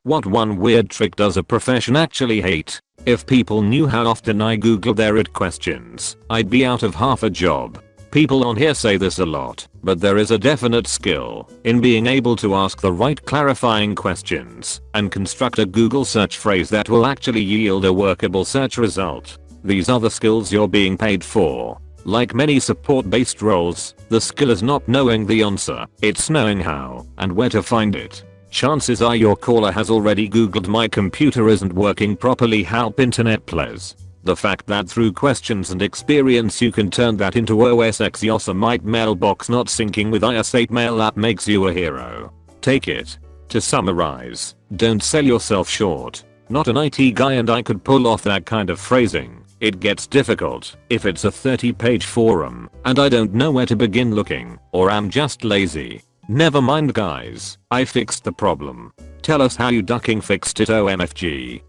What one weird trick does a profession actually hate? If people knew how often I Google their IT questions, I'd be out of half a job. People on here say this a lot, but there is a definite skill in being able to ask the right clarifying questions and construct a Google search phrase that will actually yield a workable search result. These are the skills you're being paid for. Like many support-based roles, the skill is not knowing the answer, it's knowing how and where to find it. Chances are your caller has already googled "my computer isn't working properly, help internet please." The fact that through questions and experience you can turn that into OS X Yosemite mailbox not syncing with iOS 8 mail app makes you a hero. Take it. To summarize, don't sell yourself short. Not an IT guy and I could pull off that kind of phrasing. It gets difficult if it's a 30-page forum and I don't know where to begin looking, or I'm just lazy. Never mind guys, I fixed the problem. Tell us how you ducking fixed it, OMFG.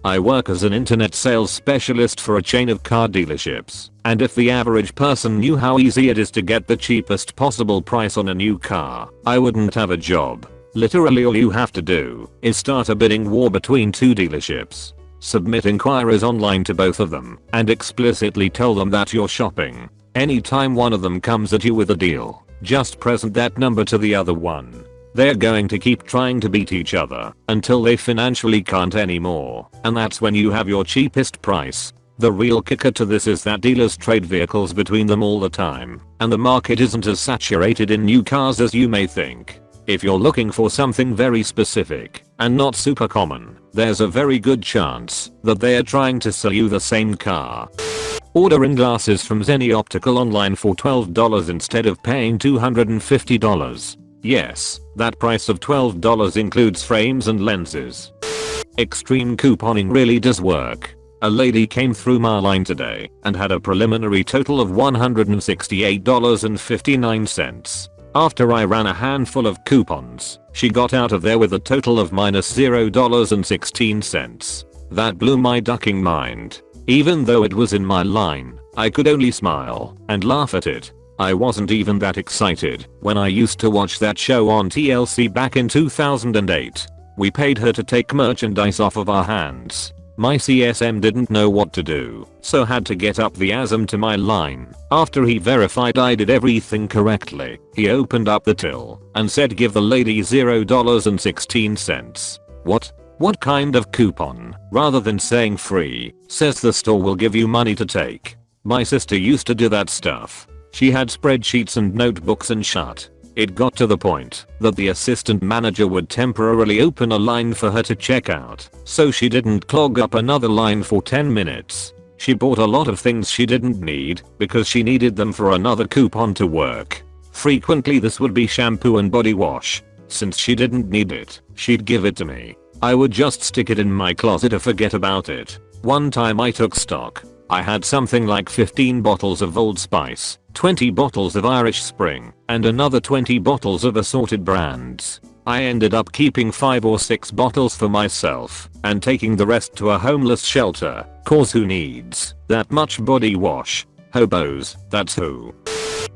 I work as an internet sales specialist for a chain of car dealerships, and if the average person knew how easy it is to get the cheapest possible price on a new car, I wouldn't have a job. Literally all you have to do is start a bidding war between two dealerships. Submit inquiries online to both of them and explicitly tell them that you're shopping. Anytime one of them comes at you with a deal, just present that number to the other one. They're going to keep trying to beat each other until they financially can't anymore, and that's when you have your cheapest price. The real kicker to this is that dealers trade vehicles between them all the time, and the market isn't as saturated in new cars as you may think. If you're looking for something very specific and not super common, there's a very good chance that they are trying to sell you the same car. Ordering glasses from Zenni Optical online for $12 instead of paying $250. Yes, that price of $12 includes frames and lenses. Extreme couponing really does work. A lady came through my line today and had a preliminary total of $168.59. After I ran a handful of coupons, she got out of there with a total of -$0.16. That blew my ducking mind. Even though it was in my line, I could only smile and laugh at it. I wasn't even that excited when I used to watch that show on TLC back in 2008. We paid her to take merchandise off of our hands. My CSM didn't know what to do, so had to get up the asm to my line. After he verified I did everything correctly, he opened up the till and said give the lady $0.16. What kind of coupon? Rather than saying free, says the store will give you money to take. My sister used to do that stuff. She had spreadsheets and notebooks and shut. It got to the point that the assistant manager would temporarily open a line for her to check out, so she didn't clog up another line for 10 minutes. She bought a lot of things she didn't need because she needed them for another coupon to work. Frequently this would be shampoo and body wash. Since she didn't need it, she'd give it to me. I would just stick it in my closet or forget about it. One time I took stock. I had something like 15 bottles of Old Spice, 20 bottles of Irish Spring, and another 20 bottles of assorted brands. I ended up keeping 5 or 6 bottles for myself and taking the rest to a homeless shelter, cause who needs that much body wash? Hobos, that's who.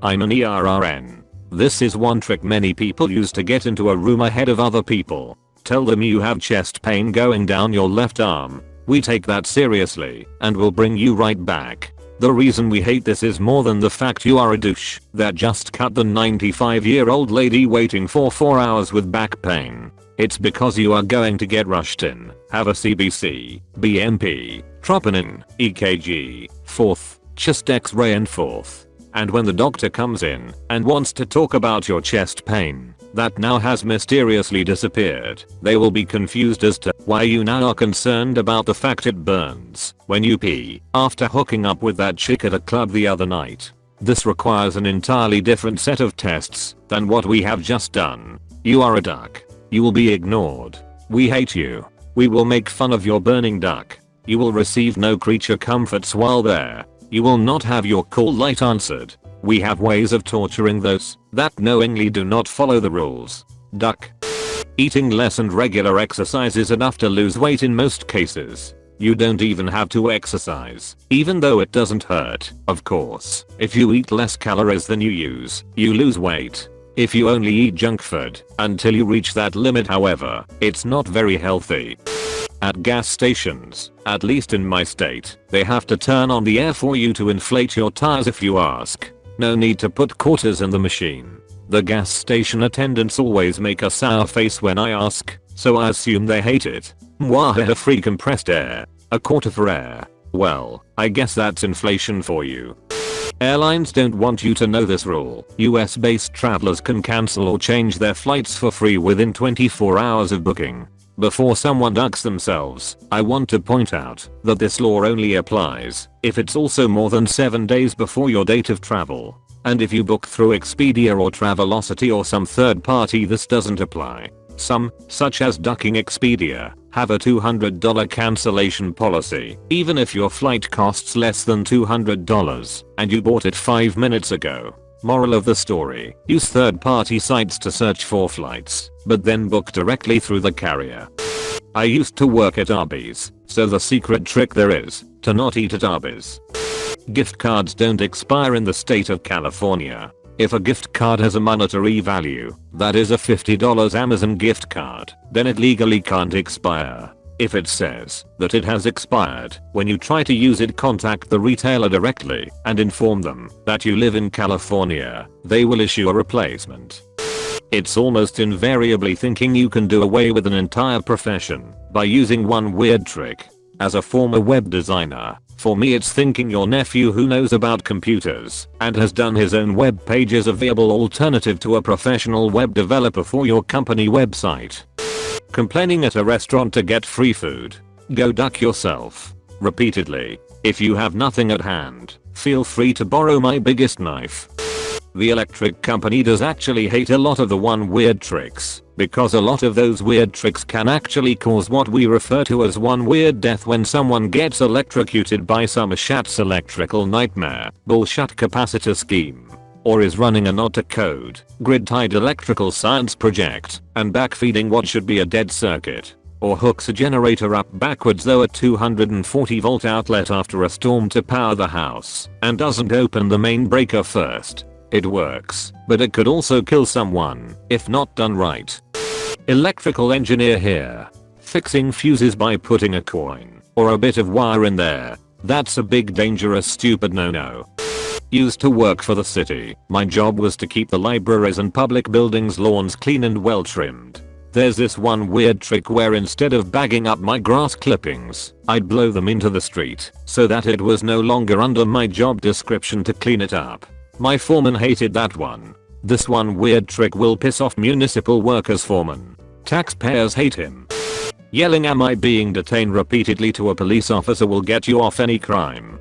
I'm an ERRN. This is one trick many people use to get into a room ahead of other people. Tell them you have chest pain going down your left arm. We take that seriously and will bring you right back. The reason we hate this is more than the fact you are a douche that just cut the 95-year-old lady waiting for 4 hours with back pain. It's because you are going to get rushed in, have a CBC, BMP, troponin, EKG, fourth, chest x-ray and fourth. And when the doctor comes in and wants to talk about your chest pain that now has mysteriously disappeared, they will be confused as to why you now are concerned about the fact it burns when you pee after hooking up with that chick at a club the other night. This requires an entirely different set of tests than what we have just done. You are a duck. You will be ignored. We hate you. We will make fun of your burning duck. You will receive no creature comforts while there. You will not have your call light answered. We have ways of torturing those that knowingly do not follow the rules. Duck. Eating less and regular exercise is enough to lose weight in most cases. You don't even have to exercise, even though it doesn't hurt, of course. If you eat less calories than you use, you lose weight. if you only eat junk food until you reach that limit. However, it's not very healthy. At gas stations, at least in my state, they have to turn on the air for you to inflate your tires if you ask. No need to put quarters in the machine. The gas station attendants always make a sour face when I ask, so I assume they hate it. Mwah, free compressed air. A quarter for air. Well, I guess that's inflation for you. Airlines don't want you to know this rule. US based travelers can cancel or change their flights for free within 24 hours of booking. Before someone ducks themselves, I want to point out that this law only applies if it's also more than 7 days before your date of travel. And if you book through Expedia or Travelocity or some third party, this doesn't apply. Some, such as ducking Expedia, have a $200 cancellation policy, even if your flight costs less than $200 and you bought it 5 minutes ago. Moral of the story: use third-party sites to search for flights, but then book directly through the carrier. I used to work at Arby's, so the secret trick there is to not eat at Arby's. Gift cards don't expire in the state of California. If a gift card has a monetary value, that is a $50 Amazon gift card, then it legally can't expire. If it says that it has expired, when you try to use it, contact the retailer directly and inform them that you live in California. They will issue a replacement. It's almost invariably thinking you can do away with an entire profession by using one weird trick. As a former web designer, for me it's thinking your nephew who knows about computers and has done his own web page is a viable alternative to a professional web developer for your company website. Complaining at a restaurant to get free food. Go duck yourself. Repeatedly. If you have nothing at hand, feel free to borrow my biggest knife. The electric company does actually hate a lot of the one weird tricks, because a lot of those weird tricks can actually cause what we refer to as one weird death when someone gets electrocuted by some shat's electrical nightmare, bullshit capacitor scheme, or is running a not to code, grid-tied electrical science project and backfeeding what should be a dead circuit, or hooks a generator up backwards though a 240 volt outlet after a storm to power the house and doesn't open the main breaker first. It works, but it could also kill someone if not done right. Electrical engineer here. Fixing fuses by putting a coin or a bit of wire in there. That's a big dangerous stupid no-no. Used to work for the city. My job was to keep the libraries and public buildings lawns clean and well trimmed. There's this one weird trick where instead of bagging up my grass clippings, I'd blow them into the street so that it was no longer under my job description to clean it up. My foreman hated that one. This one weird trick will piss off municipal workers' foreman. Taxpayers hate him. Yelling "Am I being detained?" repeatedly to a police officer will get you off any crime.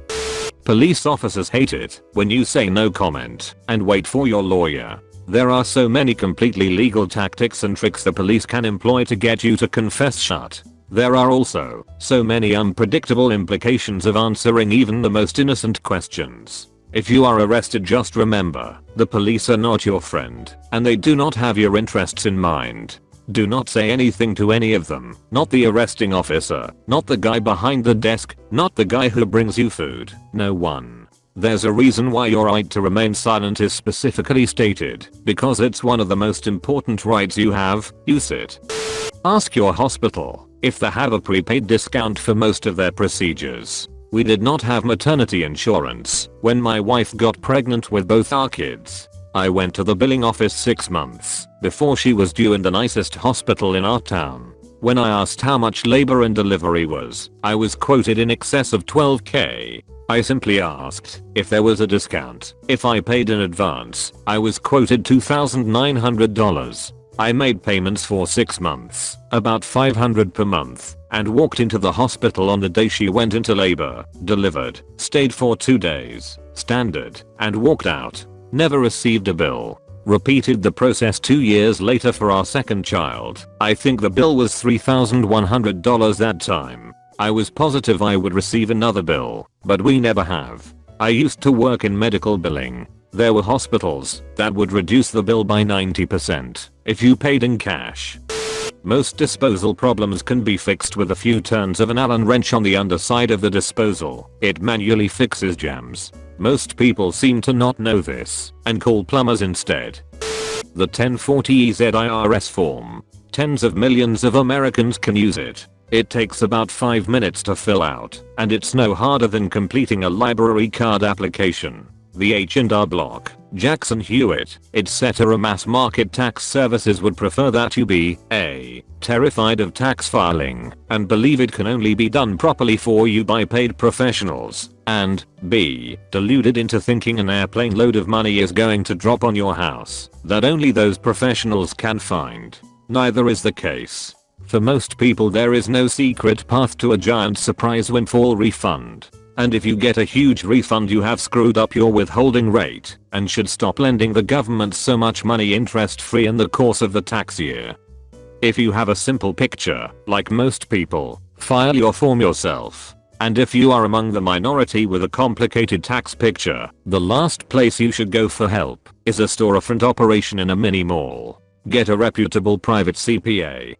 Police officers hate it when you say no comment and wait for your lawyer. There are so many completely legal tactics and tricks the police can employ to get you to confess shut. There are also so many unpredictable implications of answering even the most innocent questions. If you are arrested, just remember, the police are not your friend, and they do not have your interests in mind. Do not say anything to any of them, not the arresting officer, not the guy behind the desk, not the guy who brings you food, no one. There's a reason why your right to remain silent is specifically stated, because it's one of the most important rights you have. Use it. Ask your hospital if they have a prepaid discount for most of their procedures. We did not have maternity insurance when my wife got pregnant with both our kids. I went to the billing office 6 months before she was due in the nicest hospital in our town. When I asked how much labor and delivery was, I was quoted in excess of $12,000. I simply asked if there was a discount. If I paid in advance, I was quoted $2,900. I made payments for 6 months, about $500 per month, and walked into the hospital on the day she went into labor, delivered, stayed for 2 days, standard, and walked out. Never received a bill. Repeated the process 2 years later for our second child. I think the bill was $3,100 that time. I was positive I would receive another bill, but we never have. I used to work in medical billing. There were hospitals that would reduce the bill by 90% if you paid in cash. Most disposal problems can be fixed with a few turns of an Allen wrench on the underside of the disposal. It manually fixes jams. Most people seem to not know this and call plumbers instead. The 1040EZ IRS form. Tens of millions of Americans can use it. It takes about 5 minutes to fill out, and it's no harder than completing a library card application. The H&R Block, Jackson Hewitt, etc. mass market tax services would prefer that you be A. terrified of tax filing and believe it can only be done properly for you by paid professionals, and B. deluded into thinking an airplane load of money is going to drop on your house that only those professionals can find. Neither is the case. For most people there is no secret path to a giant surprise windfall refund. And if you get a huge refund you have screwed up your withholding rate and should stop lending the government so much money interest free in the course of the tax year. If you have a simple picture, like most people, file your form yourself. And if you are among the minority with a complicated tax picture, the last place you should go for help is a storefront operation in a mini mall. Get a reputable private CPA